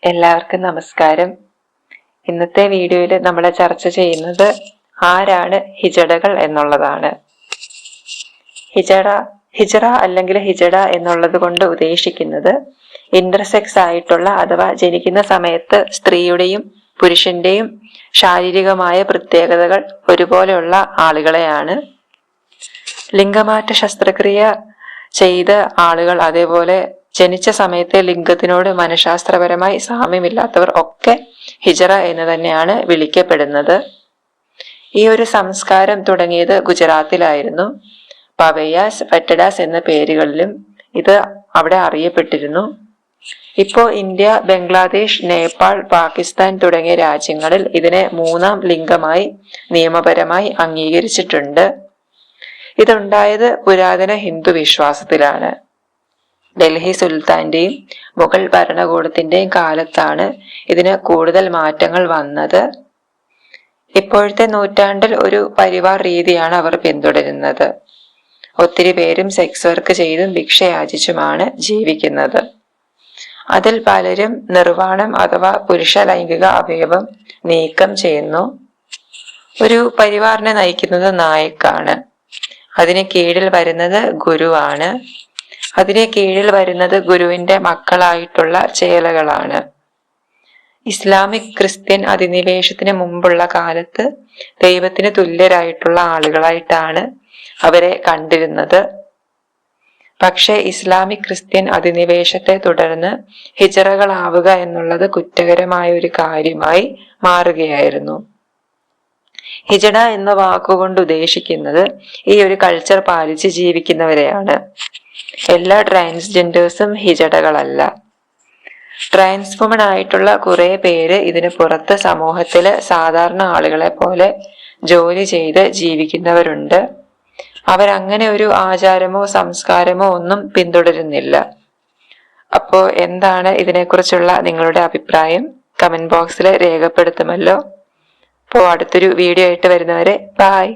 എല്ലാവർക്കും നമസ്കാരം. ഇന്നത്തെ വീഡിയോയിൽ നമ്മൾ ചർച്ച ചെയ്യുന്നത് ആരാണ് ഹിജഡകൾ എന്നുള്ളതാണ്. ഹിജറ അല്ലെങ്കിൽ ഹിജഡ എന്നുള്ളത് കൊണ്ട് ഉദ്ദേശിക്കുന്നത് ഇന്റർസെക്സ് ആയിട്ടുള്ള അഥവാ ജനിക്കുന്ന സമയത്ത് സ്ത്രീയുടെയും പുരുഷന്റെയും ശാരീരികമായ പ്രത്യേകതകൾ ഒരുപോലെയുള്ള ആളുകളെയാണ്. ലിംഗമാറ്റ ശസ്ത്രക്രിയ ചെയ്ത ആളുകൾ, അതേപോലെ ജനിച്ച സമയത്തെ ലിംഗത്തിനോട് മനഃശാസ്ത്രപരമായി സാമ്യമില്ലാത്തവർ ഒക്കെ ഹിജറ എന്ന് തന്നെയാണ് വിളിക്കപ്പെടുന്നത്. ഈ ഒരു സംസ്കാരം തുടങ്ങിയത് ഗുജറാത്തിലായിരുന്നു. പവയാസ്, ഫെറ്റഡാസ് എന്ന പേരുകളിലും ഇത് അവിടെ അറിയപ്പെട്ടിരുന്നു. ഇപ്പോ ഇന്ത്യ, ബംഗ്ലാദേശ്, നേപ്പാൾ, പാകിസ്ഥാൻ തുടങ്ങിയ രാജ്യങ്ങളിൽ ഇതിനെ മൂന്നാം ലിംഗമായി നിയമപരമായി അംഗീകരിച്ചിട്ടുണ്ട്. ഇതുണ്ടായത് പുരാതന ഹിന്ദു വിശ്വാസത്തിലാണ്. ഡൽഹി സുൽത്താന്റെയും മുഗൾ ഭരണകൂടത്തിന്റെയും കാലത്താണ് ഇതിന് കൂടുതൽ മാറ്റങ്ങൾ വന്നത്. ഇപ്പോഴത്തെ നൂറ്റാണ്ടിൽ ഒരു പരിവാർ രീതിയാണ് അവർ പിന്തുടരുന്നത്. ഒത്തിരി പേരും സെക്സ് വർക്ക് ചെയ്തും ഭിക്ഷയാചിച്ചുമാണ് ജീവിക്കുന്നത്. അതിൽ പലരും നിർവാണം അഥവാ പുരുഷ ലൈംഗിക അവയവം നീക്കം ചെയ്യുന്നു. ഒരു പരിവാറിനെ നയിക്കുന്നത് നായക്കാണ്. അതിന് കീഴിൽ വരുന്നത് ഗുരുവാണ്. അതിന് കീഴിൽ വരുന്നത് ഗുരുവിന്റെ മക്കളായിട്ടുള്ള ചേലകളാണ്. ഇസ്ലാമിക് ക്രിസ്ത്യൻ അധിനിവേശത്തിന് മുമ്പുള്ള കാലത്ത് ദൈവത്തിന് തുല്യരായിട്ടുള്ള ആളുകളായിട്ടാണ് അവരെ കണ്ടിരുന്നത്. പക്ഷെ ഇസ്ലാമിക് ക്രിസ്ത്യൻ അധിനിവേശത്തെ തുടർന്ന് ഹിജറകളാവുക എന്നുള്ളത് കുറ്റകരമായ ഒരു കാര്യമായി മാറുകയായിരുന്നു. ഹിജഡ എന്ന വാക്കുകൊണ്ട് ഉദ്ദേശിക്കുന്നത് ഈ ഒരു കൾച്ചർ പാലിച്ച് ജീവിക്കുന്നവരെയാണ്. എല്ലാ ട്രാൻസ്ജെൻഡേഴ്സും ഹിജഡകളല്ല. ട്രാൻസ്വുമൺ ആയിട്ടുള്ള കുറെ പേര് ഇതിന് പുറത്ത് സമൂഹത്തില് സാധാരണ ആളുകളെ പോലെ ജോലി ചെയ്ത് ജീവിക്കുന്നവരുണ്ട്. അവരങ്ങനെ ഒരു ആചാരമോ സംസ്കാരമോ ഒന്നും പിന്തുടരുന്നില്ല. അപ്പോ എന്താണ് ഇതിനെക്കുറിച്ചുള്ള നിങ്ങളുടെ അഭിപ്രായം? കമന്റ് ബോക്സിൽ രേഖപ്പെടുത്തുമല്ലോ. അപ്പോൾ അടുത്തൊരു വീഡിയോ ആയിട്ട് വരുന്നവരെ ബൈ.